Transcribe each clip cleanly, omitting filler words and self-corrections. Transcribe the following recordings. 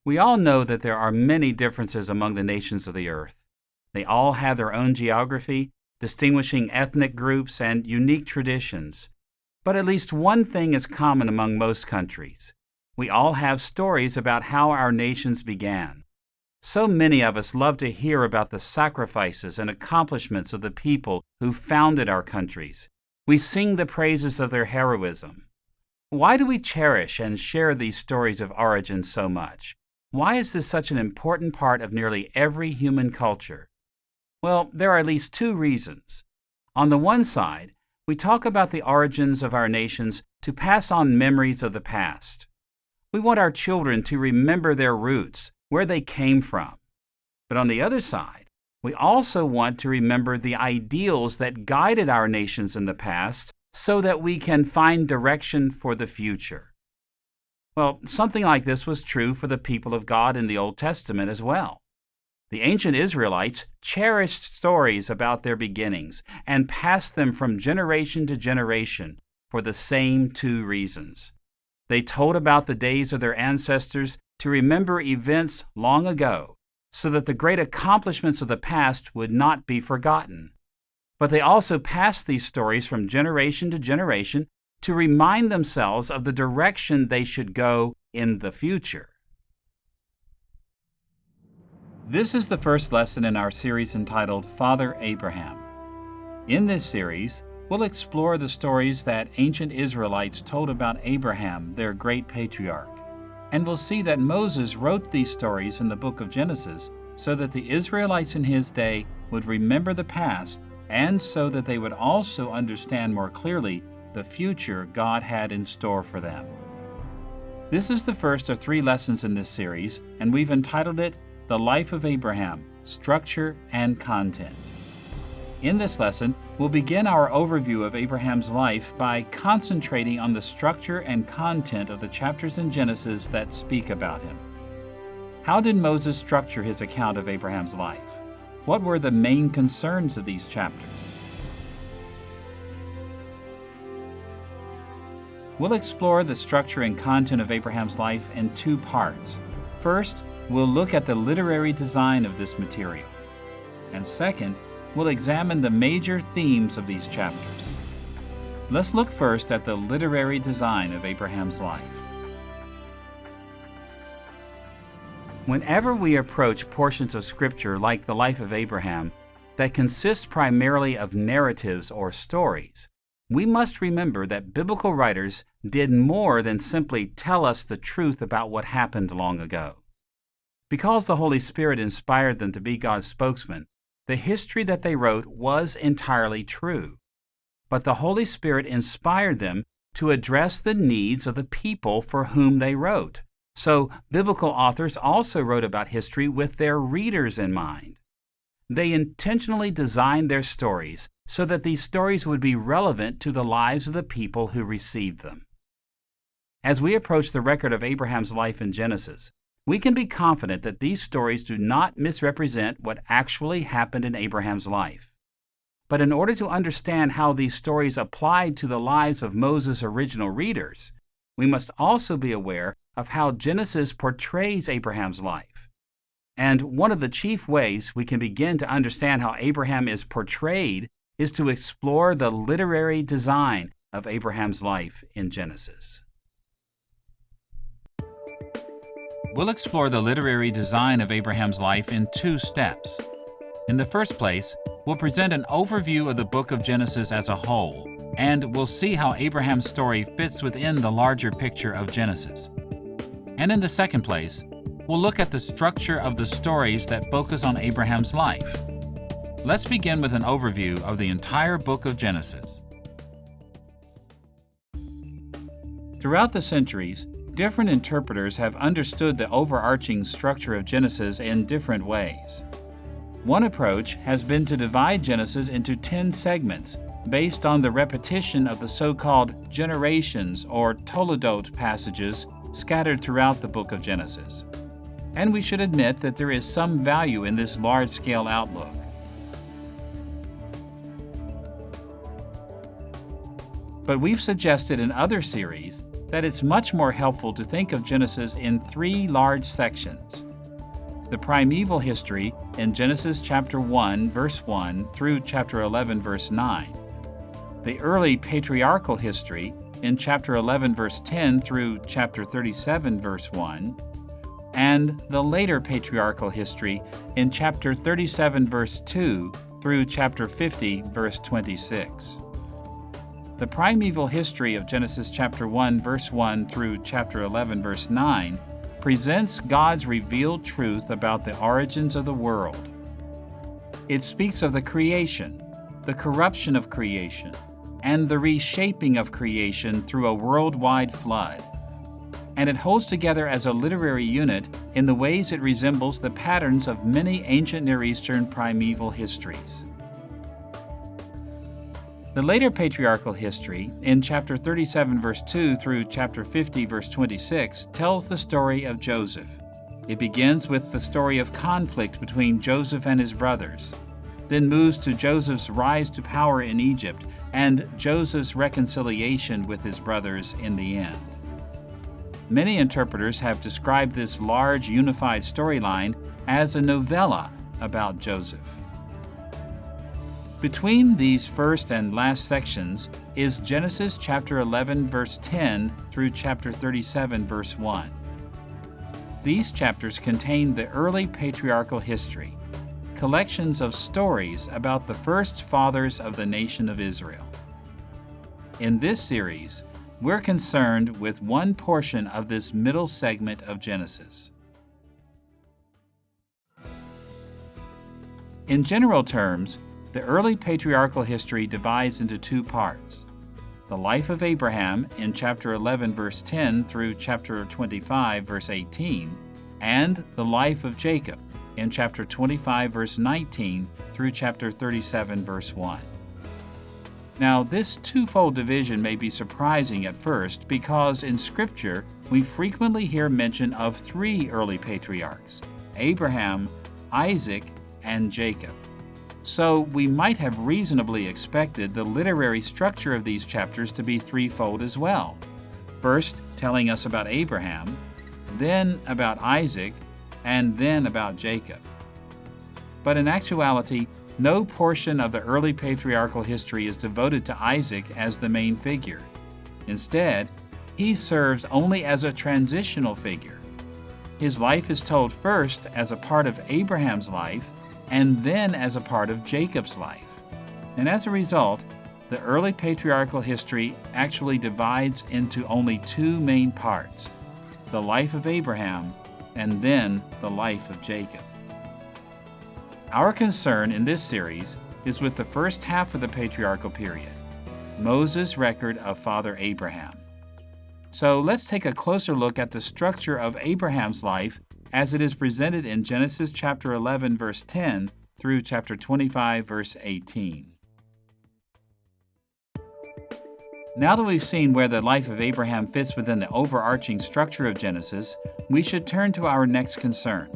We all know that there are many differences among the nations of the earth. They all have their own geography, distinguishing ethnic groups, and unique traditions. But at least one thing is common among most countries. We all have stories about how our nations began. So many of us love to hear about the sacrifices and accomplishments of the people who founded our countries. We sing the praises of their heroism. Why do we cherish and share these stories of origin so much? Why is this such an important part of nearly every human culture? Well, there are at least two reasons. On the one side, we talk about the origins of our nations to pass on memories of the past. We want our children to remember their roots, where they came from. But on the other side, we also want to remember the ideals that guided our nations in the past so that we can find direction for the future. Well, something like this was true for the people of God in the Old Testament as well. The ancient Israelites cherished stories about their beginnings and passed them from generation to generation for the same two reasons. They told about the days of their ancestors to remember events long ago, so that the great accomplishments of the past would not be forgotten. But they also passed these stories from generation to generation to remind themselves of the direction they should go in the future. This is the first lesson in our series entitled Father Abraham. In this series, we'll explore the stories that ancient Israelites told about Abraham, their great patriarch. And we'll see that Moses wrote these stories in the book of Genesis so that the Israelites in his day would remember the past and so that they would also understand more clearly the future God had in store for them. This is the first of 3 lessons in this series, and we've entitled it The Life of Abraham, Structure and Content. In this lesson, we'll begin our overview of Abraham's life by concentrating on the structure and content of the chapters in Genesis that speak about him. How did Moses structure his account of Abraham's life? What were the main concerns of these chapters? We'll explore the structure and content of Abraham's life in 2 parts. First, we'll look at the literary design of this material. And second, we'll examine the major themes of these chapters. Let's look first at the literary design of Abraham's life. Whenever we approach portions of Scripture like the life of Abraham that consist primarily of narratives or stories, we must remember that biblical writers did more than simply tell us the truth about what happened long ago. Because the Holy Spirit inspired them to be God's spokesman, the history that they wrote was entirely true. But the Holy Spirit inspired them to address the needs of the people for whom they wrote. So, biblical authors also wrote about history with their readers in mind. They intentionally designed their stories so that these stories would be relevant to the lives of the people who received them. As we approach the record of Abraham's life in Genesis, we can be confident that these stories do not misrepresent what actually happened in Abraham's life. But in order to understand how these stories applied to the lives of Moses' original readers, we must also be aware of how Genesis portrays Abraham's life. And one of the chief ways we can begin to understand how Abraham is portrayed is to explore the literary design of Abraham's life in Genesis. We'll explore the literary design of Abraham's life in 2 steps. In the first place, we'll present an overview of the book of Genesis as a whole, and we'll see how Abraham's story fits within the larger picture of Genesis. And in the second place, we'll look at the structure of the stories that focus on Abraham's life. Let's begin with an overview of the entire book of Genesis. Throughout the centuries, different interpreters have understood the overarching structure of Genesis in different ways. One approach has been to divide Genesis into 10 segments based on the repetition of the so-called generations or toledot passages scattered throughout the book of Genesis. And we should admit that there is some value in this large-scale outlook. But we've suggested in other series that it's much more helpful to think of Genesis in three large sections. The primeval history in Genesis chapter 1, verse 1 through chapter 11, verse 9. The early patriarchal history in chapter 11, verse 10 through chapter 37, verse 1. And the later patriarchal history in chapter 37, verse 2 through chapter 50, verse 26. The primeval history of Genesis chapter 1, verse 1 through chapter 11, verse 9 presents God's revealed truth about the origins of the world. It speaks of the creation, the corruption of creation, and the reshaping of creation through a worldwide flood. And it holds together as a literary unit in the ways it resembles the patterns of many ancient Near Eastern primeval histories. The later patriarchal history, in chapter 37, verse 2 through chapter 50, verse 26, tells the story of Joseph. It begins with the story of conflict between Joseph and his brothers, then moves to Joseph's rise to power in Egypt and Joseph's reconciliation with his brothers in the end. Many interpreters have described this large unified storyline as a novella about Joseph. Between these first and last sections is Genesis chapter 11, verse 10 through chapter 37, verse 1. These chapters contain the early patriarchal history, collections of stories about the first fathers of the nation of Israel. In this series, we're concerned with one portion of this middle segment of Genesis. In general terms, the early patriarchal history divides into two parts: the life of Abraham in chapter 11, verse 10 through chapter 25, verse 18, and the life of Jacob in chapter 25, verse 19 through chapter 37, verse 1. Now, this twofold division may be surprising at first because in Scripture we frequently hear mention of three early patriarchs: Abraham, Isaac, and Jacob. So we might have reasonably expected the literary structure of these chapters to be threefold as well. First, telling us about Abraham, then about Isaac, and then about Jacob. But in actuality, no portion of the early patriarchal history is devoted to Isaac as the main figure. Instead, he serves only as a transitional figure. His life is told first as a part of Abraham's life, and then as a part of Jacob's life. And as a result, the early patriarchal history actually divides into only two main parts: the life of Abraham and then the life of Jacob. Our concern in this series is with the first half of the patriarchal period, Moses' record of Father Abraham. So let's take a closer look at the structure of Abraham's life as it is presented in Genesis chapter 11, verse 10 through chapter 25, verse 18. Now that we've seen where the life of Abraham fits within the overarching structure of Genesis, we should turn to our next concern: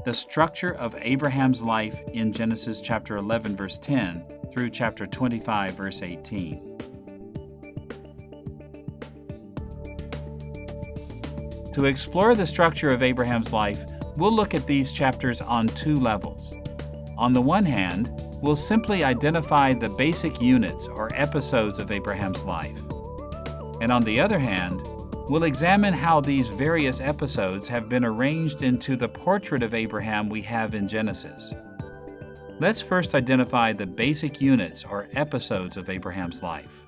the structure of Abraham's life in Genesis chapter 11, verse 10 through chapter 25, verse 18. To explore the structure of Abraham's life, we'll look at these chapters on two levels. On the one hand, we'll simply identify the basic units or episodes of Abraham's life. And on the other hand, we'll examine how these various episodes have been arranged into the portrait of Abraham we have in Genesis. Let's first identify the basic units or episodes of Abraham's life.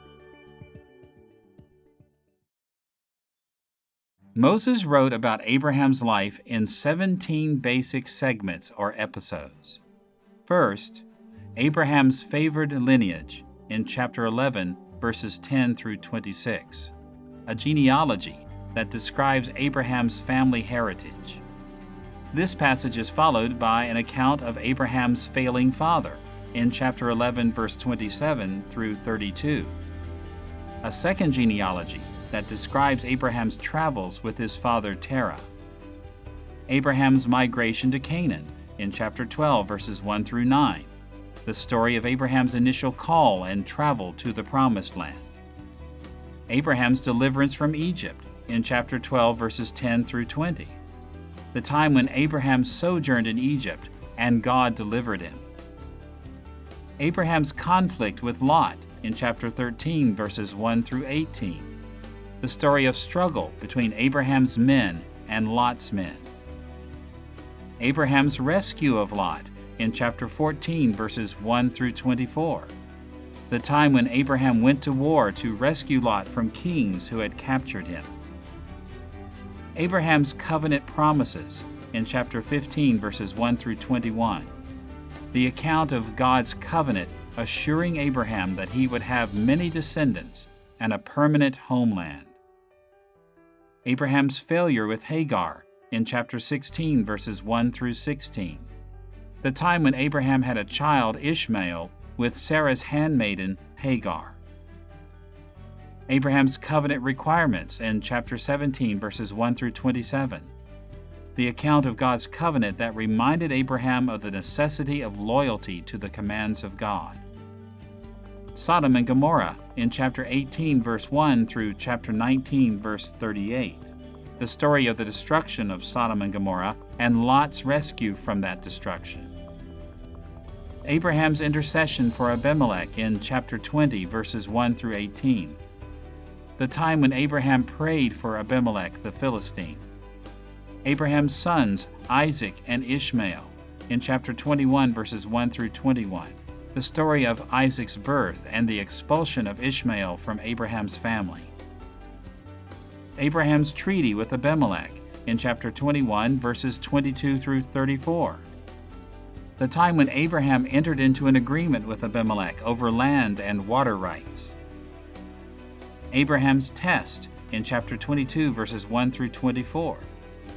Moses wrote about Abraham's life in 17 basic segments or episodes. First, Abraham's favored lineage in chapter 11, verses 10 through 26, a genealogy that describes Abraham's family heritage. This passage is followed by an account of Abraham's failing father in chapter 11, verse 27 through 32. A second genealogy that describes Abraham's travels with his father Terah. Abraham's migration to Canaan in chapter 12, verses 1 through 9, the story of Abraham's initial call and travel to the Promised Land. Abraham's deliverance from Egypt in chapter 12, verses 10 through 20, the time when Abraham sojourned in Egypt and God delivered him. Abraham's conflict with Lot in chapter 13, verses 1 through 18, the story of struggle between Abraham's men and Lot's men. Abraham's rescue of Lot in chapter 14, verses 1 through 24, the time when Abraham went to war to rescue Lot from kings who had captured him. Abraham's covenant promises in chapter 15, verses 1 through 21, the account of God's covenant assuring Abraham that he would have many descendants and a permanent homeland. Abraham's failure with Hagar in chapter 16, verses 1 through 16, the time when Abraham had a child, Ishmael, with Sarah's handmaiden, Hagar. Abraham's covenant requirements in chapter 17, verses 1 through 27, the account of God's covenant that reminded Abraham of the necessity of loyalty to the commands of God. Sodom and Gomorrah in chapter 18, verse 1 through chapter 19, verse 38, the story of the destruction of Sodom and Gomorrah and Lot's rescue from that destruction. Abraham's intercession for Abimelech in chapter 20, verses 1 through 18, the time when Abraham prayed for Abimelech the Philistine. Abraham's sons, Isaac and Ishmael, in chapter 21, verses 1 through 21, the story of Isaac's birth and the expulsion of Ishmael from Abraham's family. Abraham's treaty with Abimelech, in chapter 21, verses 22 through 34, the time when Abraham entered into an agreement with Abimelech over land and water rights. Abraham's test, in chapter 22, verses 1 through 24,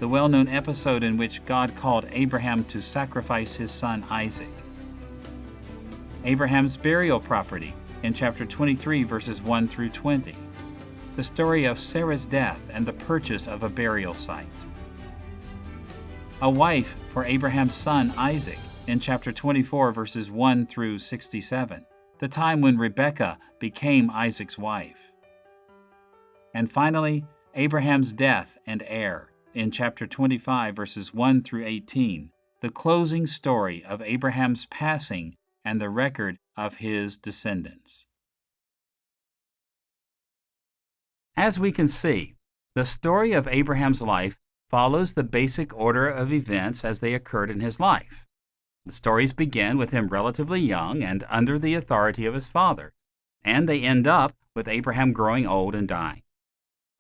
the well-known episode in which God called Abraham to sacrifice his son Isaac. Abraham's burial property in chapter 23, verses 1 through 20, the story of Sarah's death and the purchase of a burial site. A wife for Abraham's son Isaac in chapter 24, verses 1 through 67, the time when Rebekah became Isaac's wife. And finally, Abraham's death and heir in chapter 25, verses 1 through 18, the closing story of Abraham's passing and the record of his descendants. As we can see, the story of Abraham's life follows the basic order of events as they occurred in his life. The stories begin with him relatively young and under the authority of his father, and they end up with Abraham growing old and dying.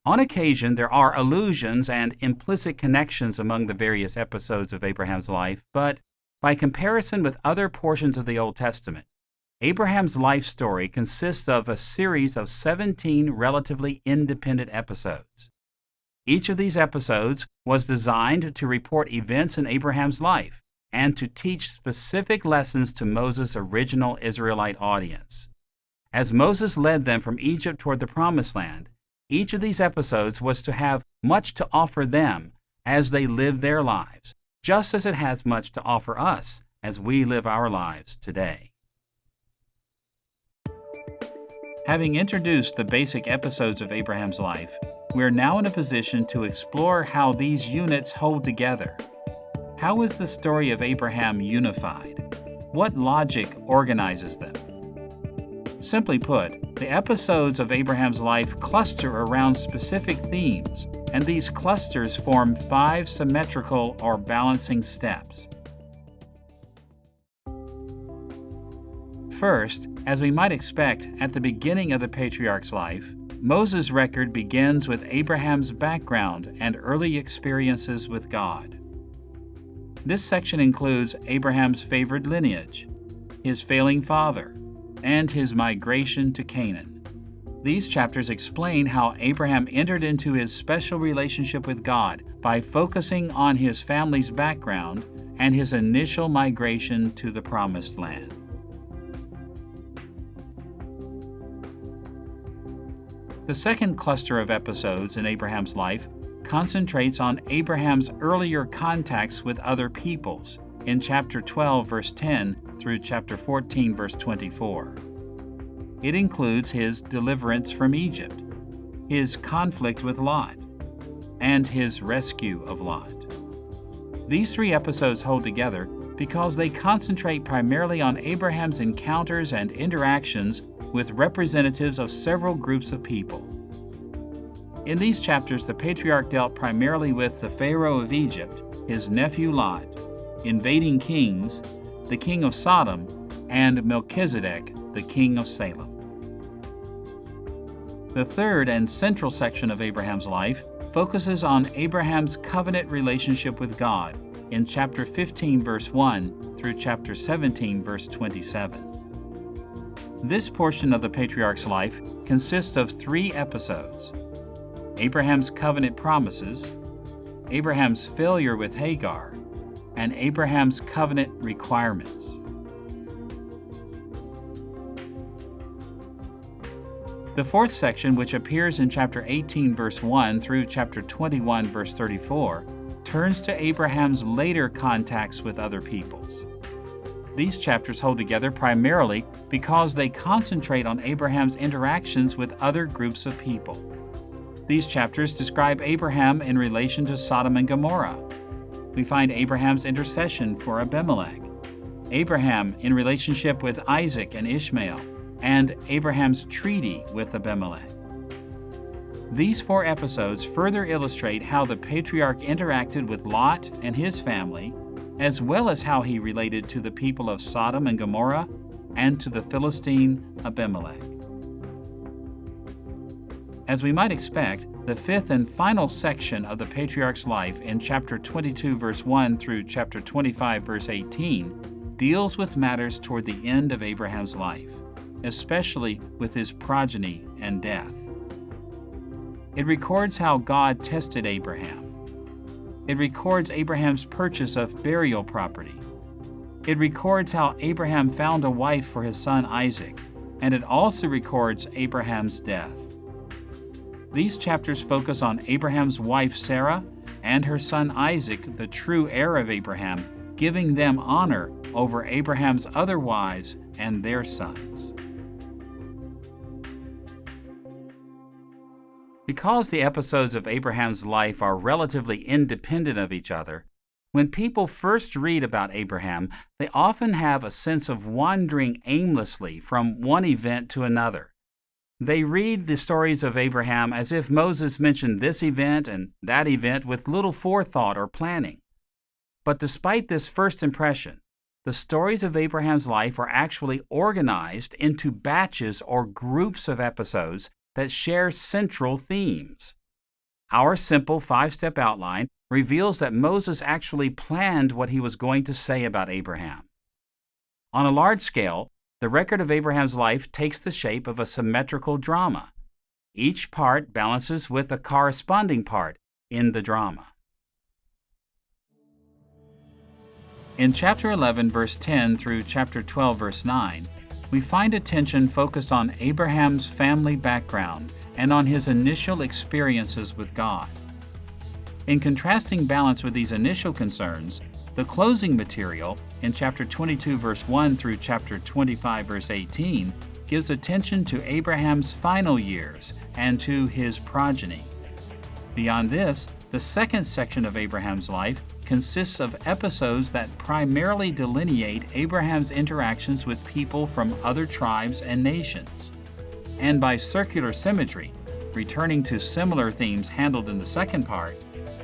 On occasion, there are allusions and implicit connections among the various episodes of Abraham's life, but by comparison with other portions of the Old Testament, Abraham's life story consists of a series of 17 relatively independent episodes. Each of these episodes was designed to report events in Abraham's life and to teach specific lessons to Moses' original Israelite audience. As Moses led them from Egypt toward the Promised Land, each of these episodes was to have much to offer them as they lived their lives, just as it has much to offer us as we live our lives today. Having introduced the basic episodes of Abraham's life, we are now in a position to explore how these units hold together. How is the story of Abraham unified? What logic organizes them? Simply put, the episodes of Abraham's life cluster around specific themes, and these clusters form 5 symmetrical or balancing steps. First, as we might expect at the beginning of the patriarch's life, Moses' record begins with Abraham's background and early experiences with God. This section includes Abraham's favored lineage, his failing father, and his migration to Canaan. These chapters explain how Abraham entered into his special relationship with God by focusing on his family's background and his initial migration to the Promised Land. The second cluster of episodes in Abraham's life concentrates on Abraham's earlier contacts with other peoples in chapter 12, verse 10 through chapter 14, verse 24. It includes his deliverance from Egypt, his conflict with Lot, and his rescue of Lot. These three episodes hold together because they concentrate primarily on Abraham's encounters and interactions with representatives of several groups of people. In these chapters, the patriarch dealt primarily with the Pharaoh of Egypt, his nephew Lot, invading kings, the king of Sodom, and Melchizedek, the king of Salem. The third and central section of Abraham's life focuses on Abraham's covenant relationship with God in chapter 15, verse 1 through chapter 17, verse 27. This portion of the patriarch's life consists of three episodes: Abraham's covenant promises, Abraham's failure with Hagar, and Abraham's covenant requirements. The fourth section, which appears in chapter 18, verse 1 through chapter 21, verse 34, turns to Abraham's later contacts with other peoples. These chapters hold together primarily because they concentrate on Abraham's interactions with other groups of people. These chapters describe Abraham in relation to Sodom and Gomorrah. We find Abraham's intercession for Abimelech, Abraham in relationship with Isaac and Ishmael, and Abraham's treaty with Abimelech. These four episodes further illustrate how the patriarch interacted with Lot and his family, as well as how he related to the people of Sodom and Gomorrah and to the Philistine Abimelech. As we might expect, the fifth and final section of the patriarch's life in chapter 22, verse 1 through chapter 25, verse 18, deals with matters toward the end of Abraham's life, especially with his progeny and death. It records how God tested Abraham. It records Abraham's purchase of burial property. It records how Abraham found a wife for his son Isaac, and it also records Abraham's death. These chapters focus on Abraham's wife Sarah and her son Isaac, the true heir of Abraham, giving them honor over Abraham's other wives and their sons. Because the episodes of Abraham's life are relatively independent of each other, when people first read about Abraham, they often have a sense of wandering aimlessly from one event to another. They read the stories of Abraham as if Moses mentioned this event and that event with little forethought or planning. But despite this first impression, the stories of Abraham's life are actually organized into batches or groups of episodes that share central themes. Our simple 5-step outline reveals that Moses actually planned what he was going to say about Abraham. On a large scale, the record of Abraham's life takes the shape of a symmetrical drama. Each part balances with a corresponding part in the drama. In chapter 11, verse 10 through chapter 12, verse 9, we find attention focused on Abraham's family background and on his initial experiences with God. In contrasting balance with these initial concerns, the closing material in chapter 22, verse 1 through chapter 25, verse 18 gives attention to Abraham's final years and to his progeny. Beyond this, the second section of Abraham's life consists of episodes that primarily delineate Abraham's interactions with people from other tribes and nations. And by circular symmetry, returning to similar themes handled in the second part,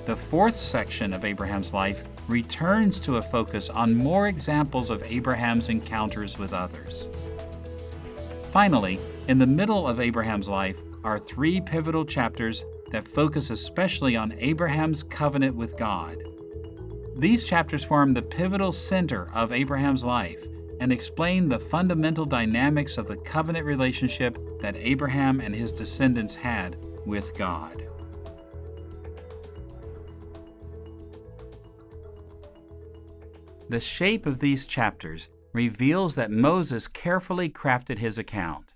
the fourth section of Abraham's life returns to a focus on more examples of Abraham's encounters with others. Finally, in the middle of Abraham's life are three pivotal chapters that focus especially on Abraham's covenant with God. These chapters form the pivotal center of Abraham's life and explain the fundamental dynamics of the covenant relationship that Abraham and his descendants had with God. The shape of these chapters reveals that Moses carefully crafted his account.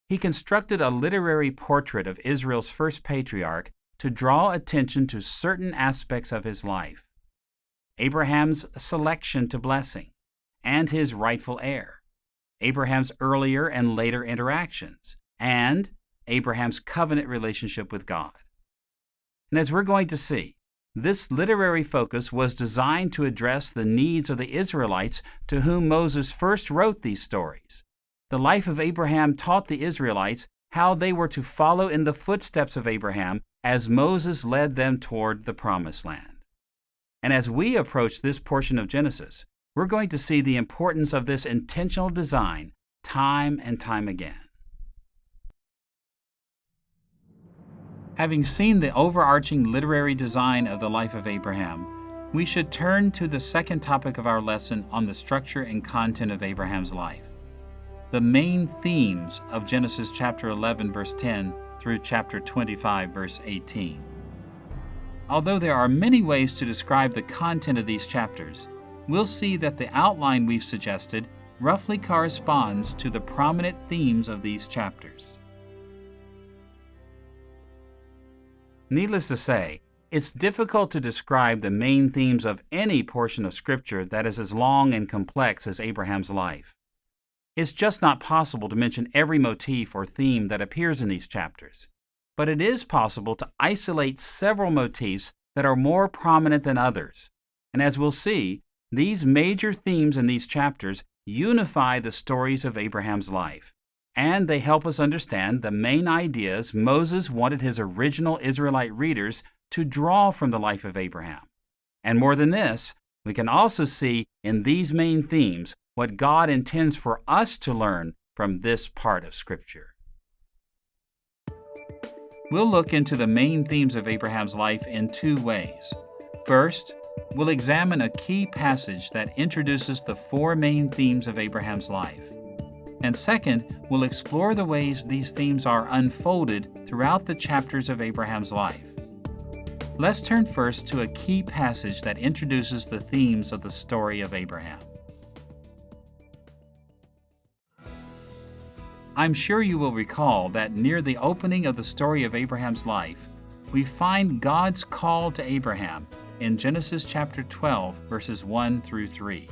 He constructed a literary portrait of Israel's first patriarch to draw attention to certain aspects of his life: Abraham's selection to blessing, and his rightful heir, Abraham's earlier and later interactions, and Abraham's covenant relationship with God. And as we're going to see, this literary focus was designed to address the needs of the Israelites to whom Moses first wrote these stories. The life of Abraham taught the Israelites how they were to follow in the footsteps of Abraham as Moses led them toward the Promised Land. And as we approach this portion of Genesis, we're going to see the importance of this intentional design time and time again. Having seen the overarching literary design of the life of Abraham, we should turn to the second topic of our lesson on the structure and content of Abraham's life. The main themes of Genesis chapter 11, verse 10 through chapter 25, verse 18. Although there are many ways to describe the content of these chapters, we'll see that the outline we've suggested roughly corresponds to the prominent themes of these chapters. Needless to say, it's difficult to describe the main themes of any portion of Scripture that is as long and complex as Abraham's life. It's just not possible to mention every motif or theme that appears in these chapters, but it is possible to isolate several motifs that are more prominent than others. And as we'll see, these major themes in these chapters unify the stories of Abraham's life, and they help us understand the main ideas Moses wanted his original Israelite readers to draw from the life of Abraham. And more than this, we can also see in these main themes what God intends for us to learn from this part of Scripture. We'll look into the main themes of Abraham's life in two ways. First, we'll examine a key passage that introduces the four main themes of Abraham's life. And second, we'll explore the ways these themes are unfolded throughout the chapters of Abraham's life. Let's turn first to a key passage that introduces the themes of the story of Abraham. I'm sure you will recall that near the opening of the story of Abraham's life, we find God's call to Abraham in Genesis chapter 12, verses 1 through 3.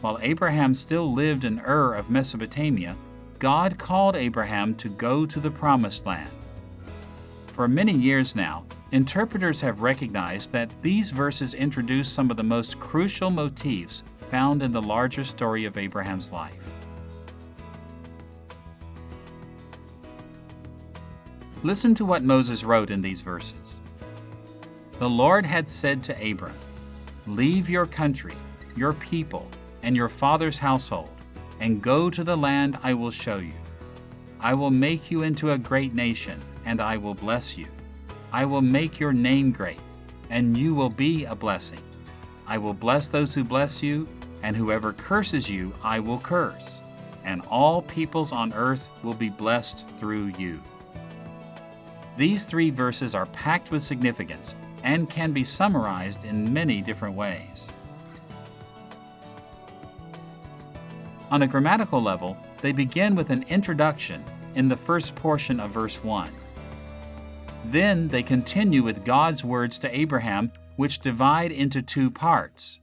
While Abraham still lived in Ur of Mesopotamia, God called Abraham to go to the Promised Land. For many years now, interpreters have recognized that these verses introduce some of the most crucial motifs found in the larger story of Abraham's life. Listen to what Moses wrote in these verses. The Lord had said to Abram, "Leave your country, your people, and your father's household, and go to the land I will show you. I will make you into a great nation, and I will bless you. I will make your name great, and you will be a blessing. I will bless those who bless you, and whoever curses you I will curse, and all peoples on earth will be blessed through you." These three verses are packed with significance and can be summarized in many different ways. On a grammatical level, they begin with an introduction in the first portion of verse 1. Then they continue with God's words to Abraham, which divide into two parts.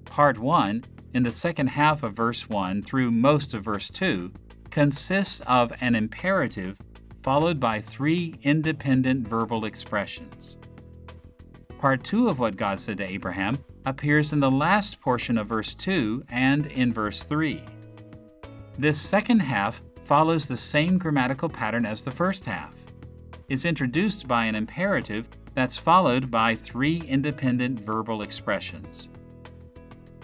Part 1, in the second half of verse 1 through most of verse 2, consists of an imperative followed by three independent verbal expressions. Part 2 of what God said to Abraham appears in the last portion of verse 2 and in verse 3. This second half follows the same grammatical pattern as the first half. It's introduced by an imperative that's followed by three independent verbal expressions.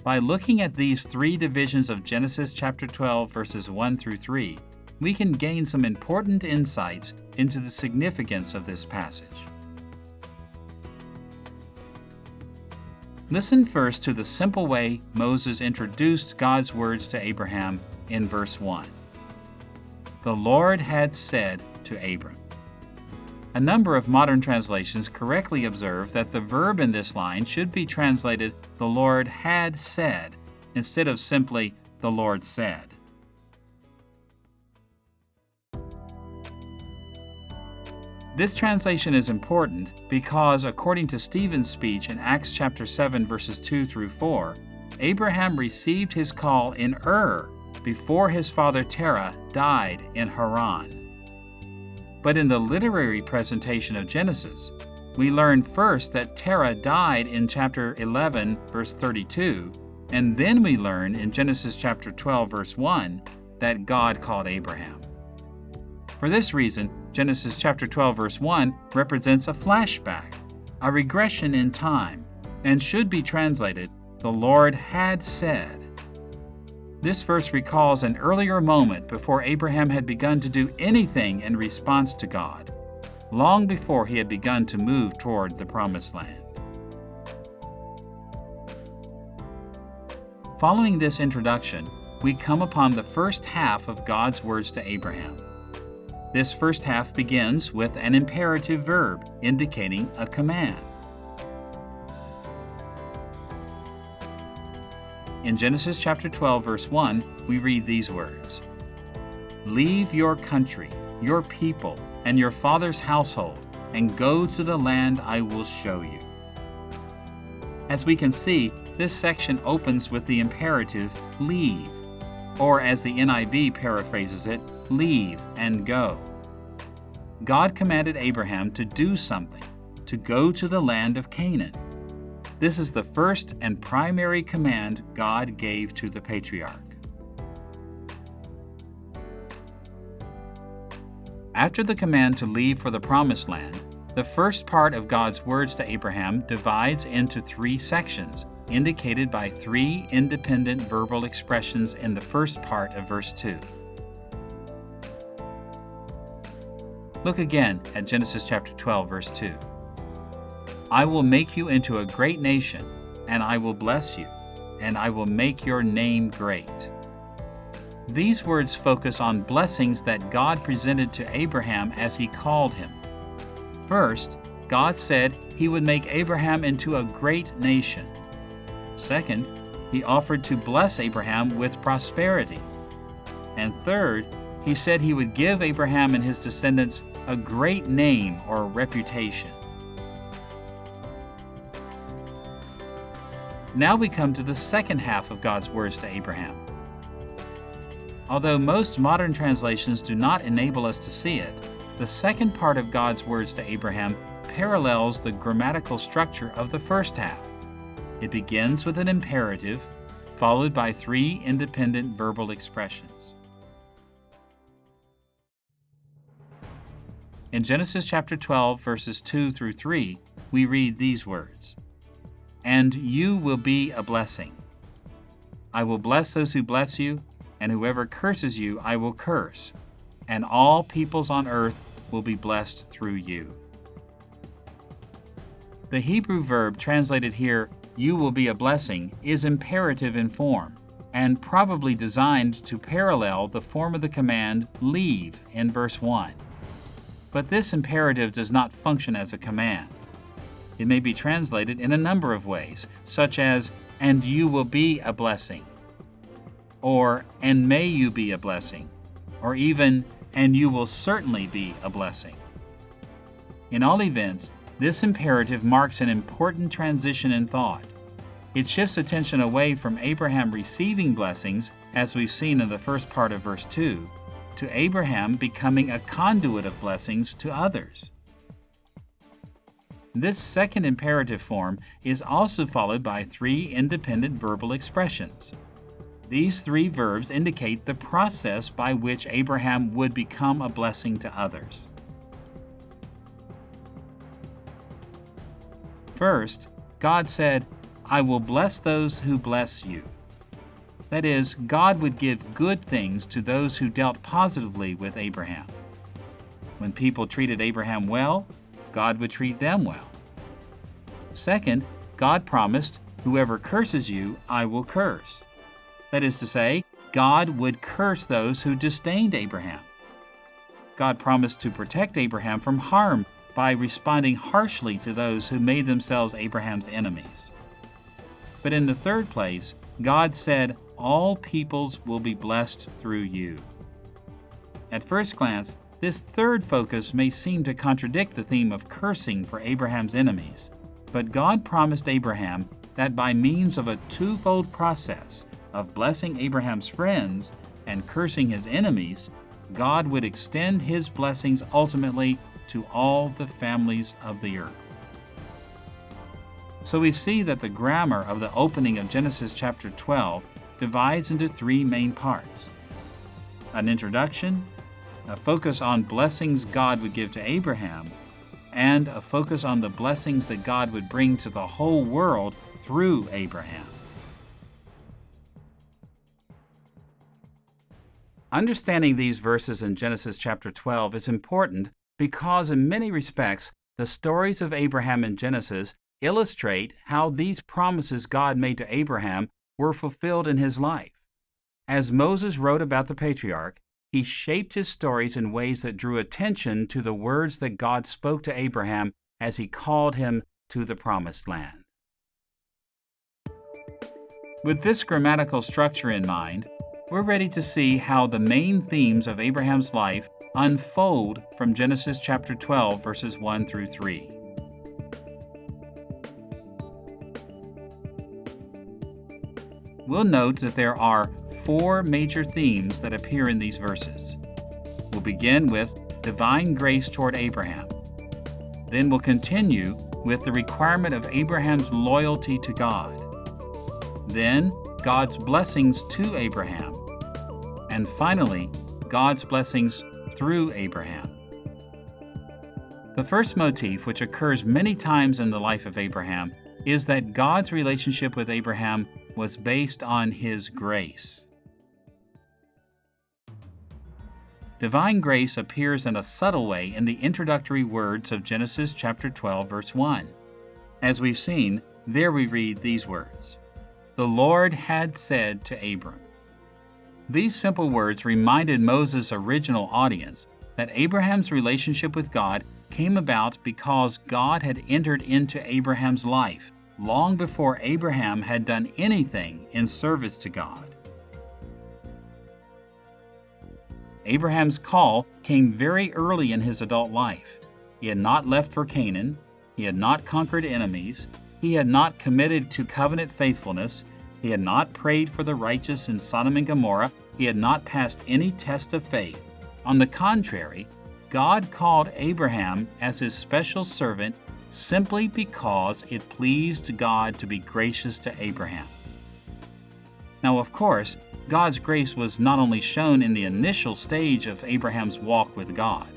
By looking at these three divisions of Genesis chapter 12, verses 1 through 3, we can gain some important insights into the significance of this passage. Listen first to the simple way Moses introduced God's words to Abraham in verse 1. The Lord had said to Abram. A number of modern translations correctly observe that the verb in this line should be translated, the Lord had said, instead of simply, the Lord said. This translation is important because, according to Stephen's speech in Acts chapter 7, verses 2 through 4, Abraham received his call in Ur before his father Terah died in Haran. But in the literary presentation of Genesis, we learn first that Terah died in chapter 11, verse 32, and then we learn in Genesis chapter 12, verse 1, that God called Abraham. For this reason, Genesis chapter 12, verse 1 represents a flashback, a regression in time, and should be translated, "The Lord had said." This verse recalls an earlier moment before Abraham had begun to do anything in response to God, long before he had begun to move toward the Promised Land. Following this introduction, we come upon the first half of God's words to Abraham. This first half begins with an imperative verb indicating a command. In Genesis chapter 12, verse 1, we read these words, "Leave your country, your people, and your father's household, and go to the land I will show you." As we can see, this section opens with the imperative, leave, or as the NIV paraphrases it, leave and go. God commanded Abraham to do something, to go to the land of Canaan. This is the first and primary command God gave to the patriarch. After the command to leave for the Promised Land, the first part of God's words to Abraham divides into three sections, indicated by three independent verbal expressions in the first part of verse 2. Look again at Genesis chapter 12, verse 2. "I will make you into a great nation, and I will bless you, and I will make your name great." These words focus on blessings that God presented to Abraham as he called him. First, God said he would make Abraham into a great nation. Second, he offered to bless Abraham with prosperity. And third, he said he would give Abraham and his descendants a great name or reputation. Now we come to the second half of God's words to Abraham. Although most modern translations do not enable us to see it, the second part of God's words to Abraham parallels the grammatical structure of the first half. It begins with an imperative, followed by three independent verbal expressions. In Genesis chapter 12, verses 2 through 3, we read these words, "And you will be a blessing. I will bless those who bless you, and whoever curses you I will curse, and all peoples on earth will be blessed through you." The Hebrew verb translated here, "you will be a blessing," is imperative in form, and probably designed to parallel the form of the command, "leave," in verse 1. But this imperative does not function as a command. It may be translated in a number of ways, such as, "and you will be a blessing," or "and may you be a blessing," or even, "and you will certainly be a blessing." In all events, this imperative marks an important transition in thought. It shifts attention away from Abraham receiving blessings, as we've seen in the first part of verse 2, to Abraham becoming a conduit of blessings to others. This second imperative form is also followed by three independent verbal expressions. These three verbs indicate the process by which Abraham would become a blessing to others. First, God said, "I will bless those who bless you." That is, God would give good things to those who dealt positively with Abraham. When people treated Abraham well, God would treat them well. Second, God promised, "Whoever curses you, I will curse." That is to say, God would curse those who disdained Abraham. God promised to protect Abraham from harm by responding harshly to those who made themselves Abraham's enemies. But in the third place, God said, "All peoples will be blessed through you." At first glance, this third focus may seem to contradict the theme of cursing for Abraham's enemies, but God promised Abraham that by means of a twofold process of blessing Abraham's friends and cursing his enemies, God would extend his blessings ultimately to all the families of the earth. So we see that the grammar of the opening of Genesis chapter 12 divides into three main parts: an introduction, a focus on blessings God would give to Abraham, and a focus on the blessings that God would bring to the whole world through Abraham. Understanding these verses in Genesis chapter 12 is important because in many respects, the stories of Abraham in Genesis illustrate how these promises God made to Abraham were fulfilled in his life. As Moses wrote about the Patriarch, he shaped his stories in ways that drew attention to the words that God spoke to Abraham as he called him to the Promised Land. With this grammatical structure in mind, we're ready to see how the main themes of Abraham's life unfold from Genesis chapter 12, verses 1 through 3. We'll note that there are four major themes that appear in these verses. We'll begin with divine grace toward Abraham. Then we'll continue with the requirement of Abraham's loyalty to God. Then, God's blessings to Abraham. And finally, God's blessings through Abraham. The first motif, which occurs many times in the life of Abraham, is that God's relationship with Abraham was based on His grace. Divine grace appears in a subtle way in the introductory words of Genesis chapter 12, verse 1. As we've seen, there we read these words: "The Lord had said to Abram." These simple words reminded Moses' original audience that Abraham's relationship with God came about because God had entered into Abraham's life long before Abraham had done anything in service to God. Abraham's call came very early in his adult life. He had not left for Canaan. He had not conquered enemies. He had not committed to covenant faithfulness. He had not prayed for the righteous in Sodom and Gomorrah. He had not passed any test of faith. On the contrary, God called Abraham as His special servant simply because it pleased God to be gracious to Abraham. Now, of course, God's grace was not only shown in the initial stage of Abraham's walk with God.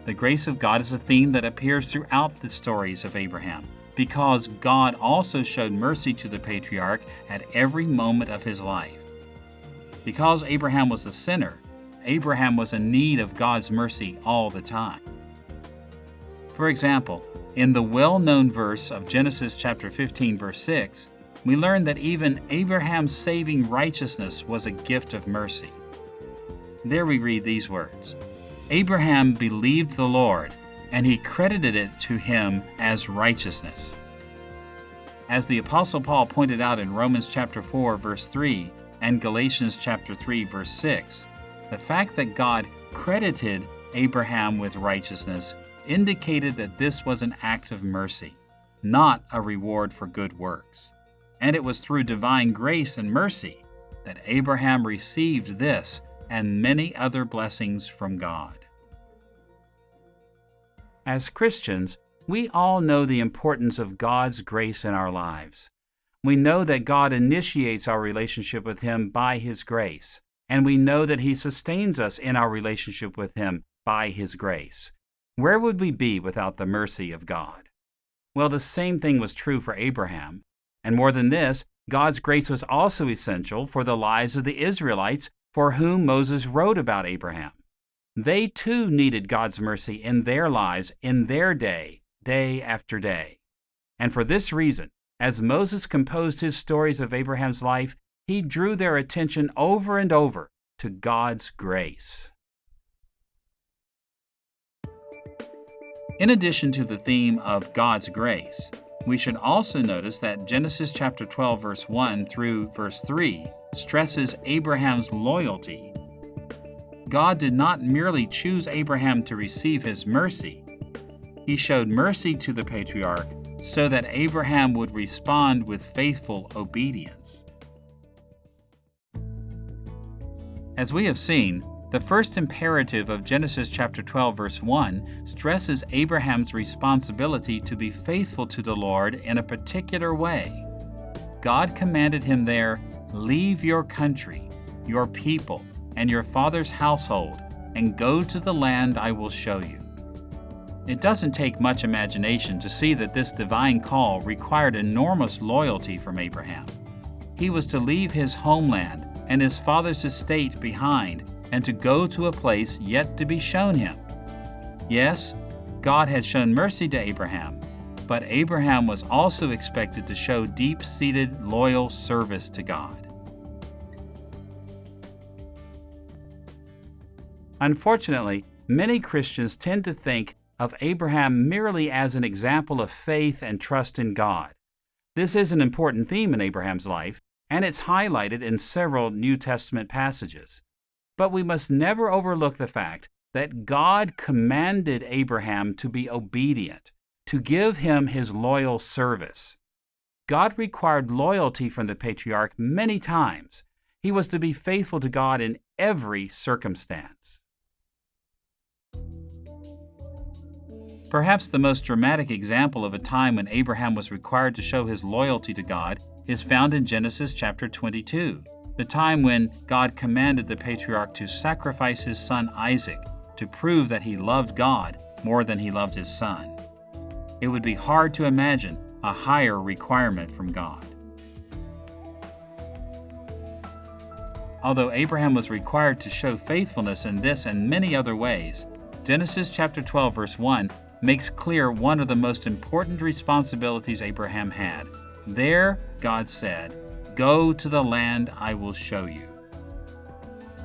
The grace of God is a theme that appears throughout the stories of Abraham, because God also showed mercy to the patriarch at every moment of his life. Because Abraham was a sinner, Abraham was in need of God's mercy all the time. For example, in the well-known verse of Genesis chapter 15, verse 6, we learn that even Abraham's saving righteousness was a gift of mercy. There we read these words: "Abraham believed the Lord, and He credited it to him as righteousness." As the Apostle Paul pointed out in Romans chapter 4, verse 3, and Galatians chapter 3, verse 6, the fact that God credited Abraham with righteousness indicated that this was an act of mercy, not a reward for good works. And it was through divine grace and mercy that Abraham received this and many other blessings from God. As Christians, we all know the importance of God's grace in our lives. We know that God initiates our relationship with Him by His grace, and we know that He sustains us in our relationship with Him by His grace. Where would we be without the mercy of God? Well, the same thing was true for Abraham. And more than this, God's grace was also essential for the lives of the Israelites for whom Moses wrote about Abraham. They too needed God's mercy in their lives, in their day, day after day. And for this reason, as Moses composed his stories of Abraham's life, he drew their attention over and over to God's grace. In addition to the theme of God's grace, we should also notice that Genesis chapter 12, verse 1 through verse 3 stresses Abraham's loyalty. God did not merely choose Abraham to receive His mercy. He showed mercy to the patriarch so that Abraham would respond with faithful obedience. As we have seen, The first imperative of Genesis chapter 12 verse 1 stresses Abraham's responsibility to be faithful to the Lord in a particular way. God commanded him there, "Leave your country, your people, and your father's household, and go to the land I will show you." It doesn't take much imagination to see that this divine call required enormous loyalty from Abraham. He was to leave his homeland and his father's estate behind and to go to a place yet to be shown him. Yes, God had shown mercy to Abraham, but Abraham was also expected to show deep-seated, loyal service to God. Unfortunately, many Christians tend to think of Abraham merely as an example of faith and trust in God. This is an important theme in Abraham's life, and it's highlighted in several New Testament passages. But we must never overlook the fact that God commanded Abraham to be obedient, to give him his loyal service. God required loyalty from the patriarch many times. He was to be faithful to God in every circumstance. Perhaps the most dramatic example of a time when Abraham was required to show his loyalty to God is found in Genesis chapter 22, the time when God commanded the patriarch to sacrifice his son Isaac to prove that he loved God more than he loved his son. It would be hard to imagine a higher requirement from God. Although Abraham was required to show faithfulness in this and many other ways, Genesis chapter 12 verse 1 makes clear one of the most important responsibilities Abraham had. There, God said, "Go to the land I will show you."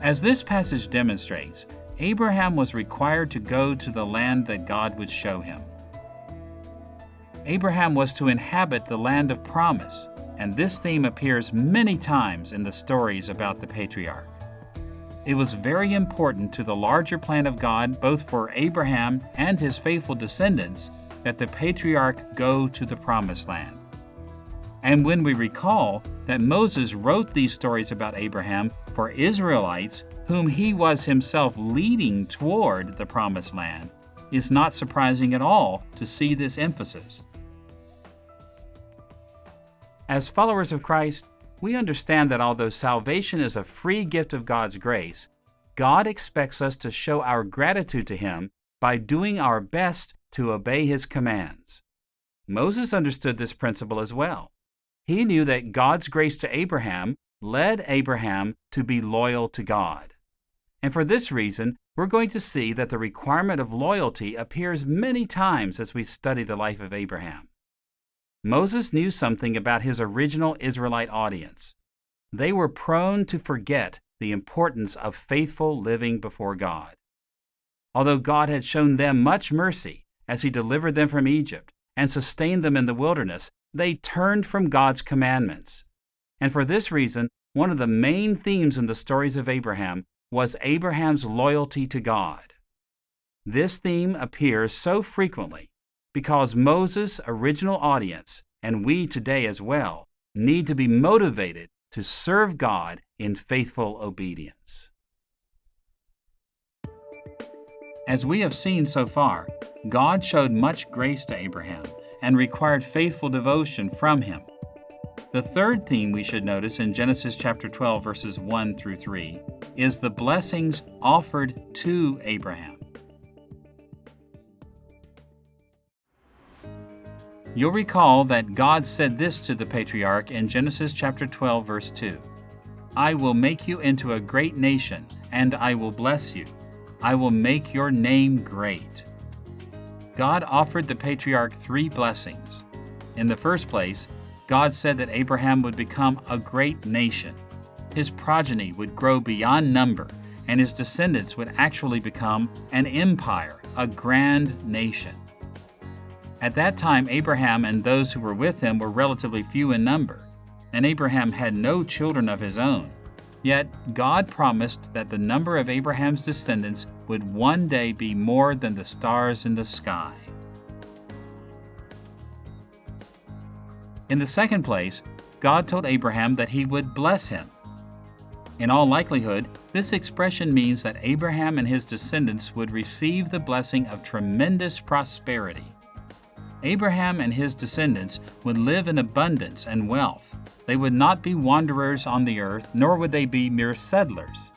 As this passage demonstrates, Abraham was required to go to the land that God would show him. Abraham was to inhabit the land of promise, and this theme appears many times in the stories about the patriarch. It was very important to the larger plan of God, both for Abraham and his faithful descendants, that the patriarch go to the promised land. And when we recall that Moses wrote these stories about Abraham for Israelites whom he was himself leading toward the promised land, it's not surprising at all to see this emphasis. As followers of Christ, we understand that although salvation is a free gift of God's grace, God expects us to show our gratitude to Him by doing our best to obey His commands. Moses understood this principle as well. He knew that God's grace to Abraham led Abraham to be loyal to God. And for this reason, we're going to see that the requirement of loyalty appears many times as we study the life of Abraham. Moses knew something about his original Israelite audience. They were prone to forget the importance of faithful living before God. Although God had shown them much mercy as He delivered them from Egypt and sustained them in the wilderness, they turned from God's commandments. And for this reason, one of the main themes in the stories of Abraham was Abraham's loyalty to God. This theme appears so frequently because Moses' original audience, and we today as well, need to be motivated to serve God in faithful obedience. As we have seen so far, God showed much grace to Abraham and required faithful devotion from him. The third theme we should notice in Genesis chapter 12, verses 1 through 3, is the blessings offered to Abraham. You'll recall that God said this to the patriarch in Genesis chapter 12, verse 2. "I will make you into a great nation, and I will bless you. I will make your name great." God offered the patriarch three blessings. In the first place, God said that Abraham would become a great nation. His progeny would grow beyond number, and his descendants would actually become an empire, a grand nation. At that time, Abraham and those who were with him were relatively few in number, and Abraham had no children of his own. Yet God promised that the number of Abraham's descendants would one day be more than the stars in the sky. In the second place, God told Abraham that He would bless him. In all likelihood, this expression means that Abraham and his descendants would receive the blessing of tremendous prosperity. Abraham and his descendants would live in abundance and wealth. They would not be wanderers on the earth, nor would they be mere settlers.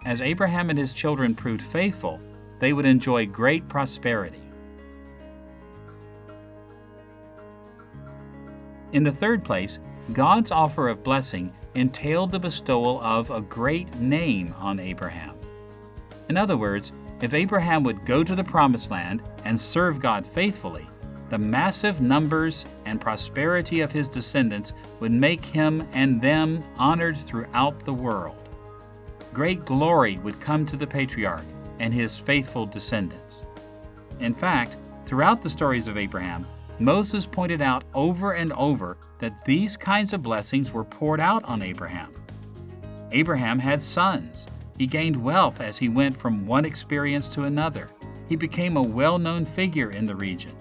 As Abraham and his children proved faithful, they would enjoy great prosperity. In the third place, God's offer of blessing entailed the bestowal of a great name on Abraham. In other words, if Abraham would go to the Promised Land and serve God faithfully, the massive numbers and prosperity of his descendants would make him and them honored throughout the world. Great glory would come to the Patriarch and his faithful descendants. In fact, throughout the stories of Abraham, Moses pointed out over and over that these kinds of blessings were poured out on Abraham. Abraham had sons. He gained wealth as he went from one experience to another. He became a well-known figure in the region.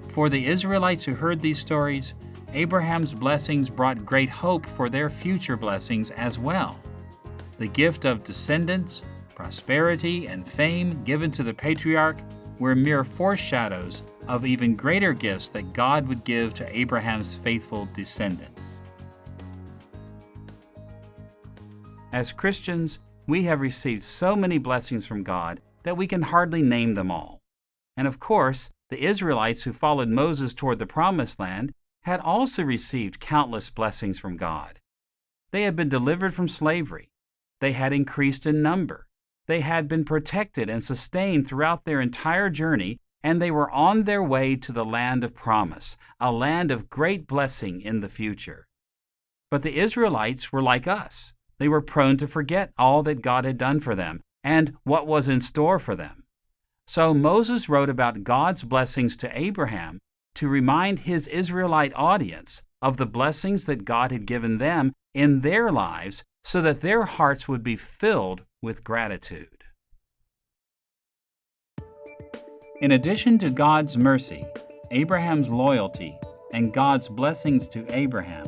For the Israelites who heard these stories, Abraham's blessings brought great hope for their future blessings as well. The gift of descendants, prosperity, and fame given to the patriarch were mere foreshadows of even greater gifts that God would give to Abraham's faithful descendants. As Christians, we have received so many blessings from God that we can hardly name them all. And of course, the Israelites who followed Moses toward the Promised Land had also received countless blessings from God. They had been delivered from slavery. They had increased in number. They had been protected and sustained throughout their entire journey, and they were on their way to the land of promise, a land of great blessing in the future. But the Israelites were like us. They were prone to forget all that God had done for them and what was in store for them. So Moses wrote about God's blessings to Abraham to remind his Israelite audience of the blessings that God had given them in their lives so that their hearts would be filled with gratitude. In addition to God's mercy, Abraham's loyalty, and God's blessings to Abraham,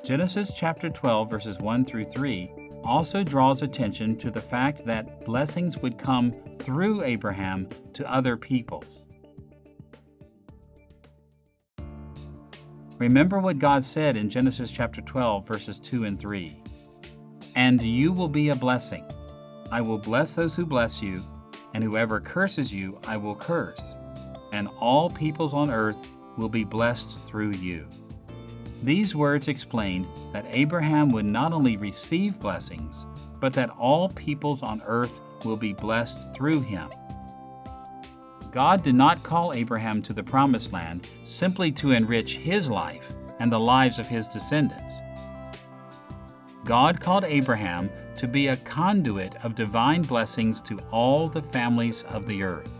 Genesis chapter 12 verses 1 through 3 also draws attention to the fact that blessings would come through Abraham to other peoples. Remember what God said in Genesis chapter 12 verses 2 and 3. "And you will be a blessing. I will bless those who bless you, and whoever curses you I will curse, and all peoples on earth will be blessed through you." These words explained that Abraham would not only receive blessings, but that all peoples on earth will be blessed through him. God did not call Abraham to the Promised Land simply to enrich his life and the lives of his descendants. God called Abraham to be a conduit of divine blessings to all the families of the earth.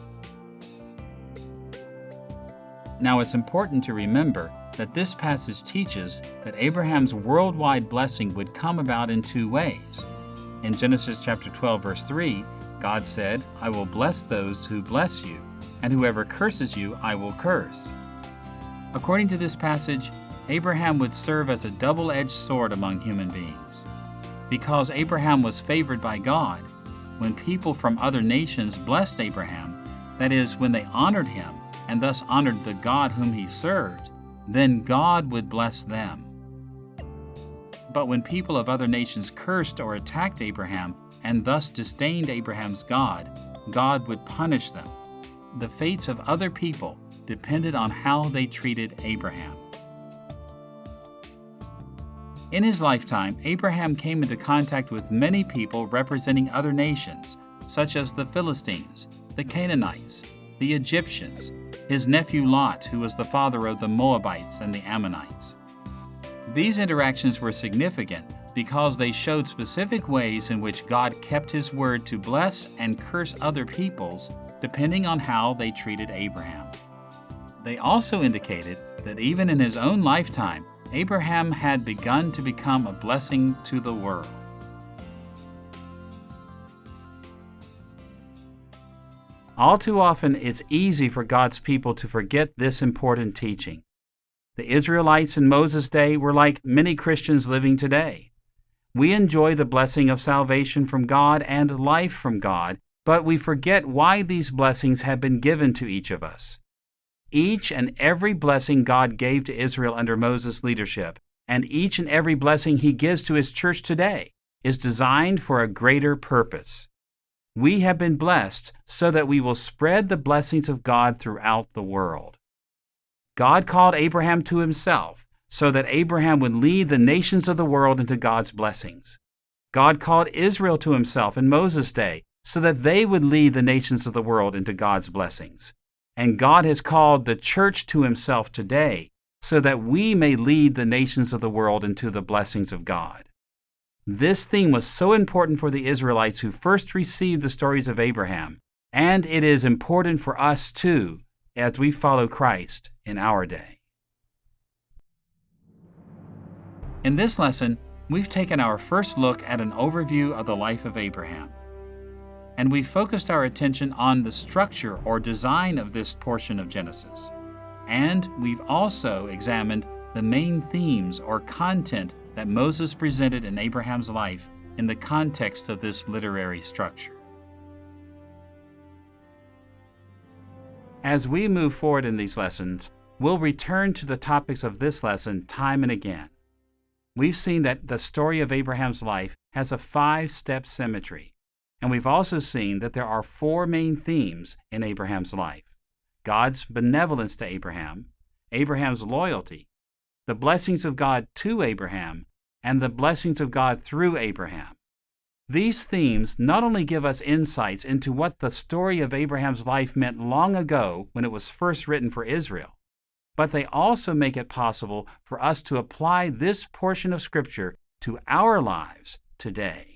Now, it's important to remember that this passage teaches that Abraham's worldwide blessing would come about in two ways. In Genesis chapter 12, verse 3, God said, "I will bless those who bless you, and whoever curses you I will curse." According to this passage, Abraham would serve as a double-edged sword among human beings. Because Abraham was favored by God, when people from other nations blessed Abraham, that is, when they honored him and thus honored the God whom he served, then God would bless them. But when people of other nations cursed or attacked Abraham and thus disdained Abraham's God, God would punish them. The fates of other people depended on how they treated Abraham. In his lifetime, Abraham came into contact with many people representing other nations, such as the Philistines, the Canaanites, the Egyptians, his nephew Lot, who was the father of the Moabites and the Ammonites. These interactions were significant because they showed specific ways in which God kept his word to bless and curse other peoples, depending on how they treated Abraham. They also indicated that even in his own lifetime, Abraham had begun to become a blessing to the world. All too often, it's easy for God's people to forget this important teaching. The Israelites in Moses' day were like many Christians living today. We enjoy the blessing of salvation from God and life from God, but we forget why these blessings have been given to each of us. Each and every blessing God gave to Israel under Moses' leadership, and each and every blessing He gives to His church today, is designed for a greater purpose. We have been blessed so that we will spread the blessings of God throughout the world. God called Abraham to Himself so that Abraham would lead the nations of the world into God's blessings. God called Israel to Himself in Moses' day so that they would lead the nations of the world into God's blessings. And God has called the church to Himself today so that we may lead the nations of the world into the blessings of God. This theme was so important for the Israelites who first received the stories of Abraham, and it is important for us too as we follow Christ in our day. In this lesson, we've taken our first look at an overview of the life of Abraham, and we've focused our attention on the structure or design of this portion of Genesis. And we've also examined the main themes or content that Moses presented in Abraham's life in the context of this literary structure. As we move forward in these lessons, we'll return to the topics of this lesson time and again. We've seen that the story of Abraham's life has a 5-step symmetry, and we've also seen that there are 4 main themes in Abraham's life: God's benevolence to Abraham, Abraham's loyalty, the blessings of God to Abraham, and the blessings of God through Abraham. These themes not only give us insights into what the story of Abraham's life meant long ago when it was first written for Israel, but they also make it possible for us to apply this portion of Scripture to our lives today.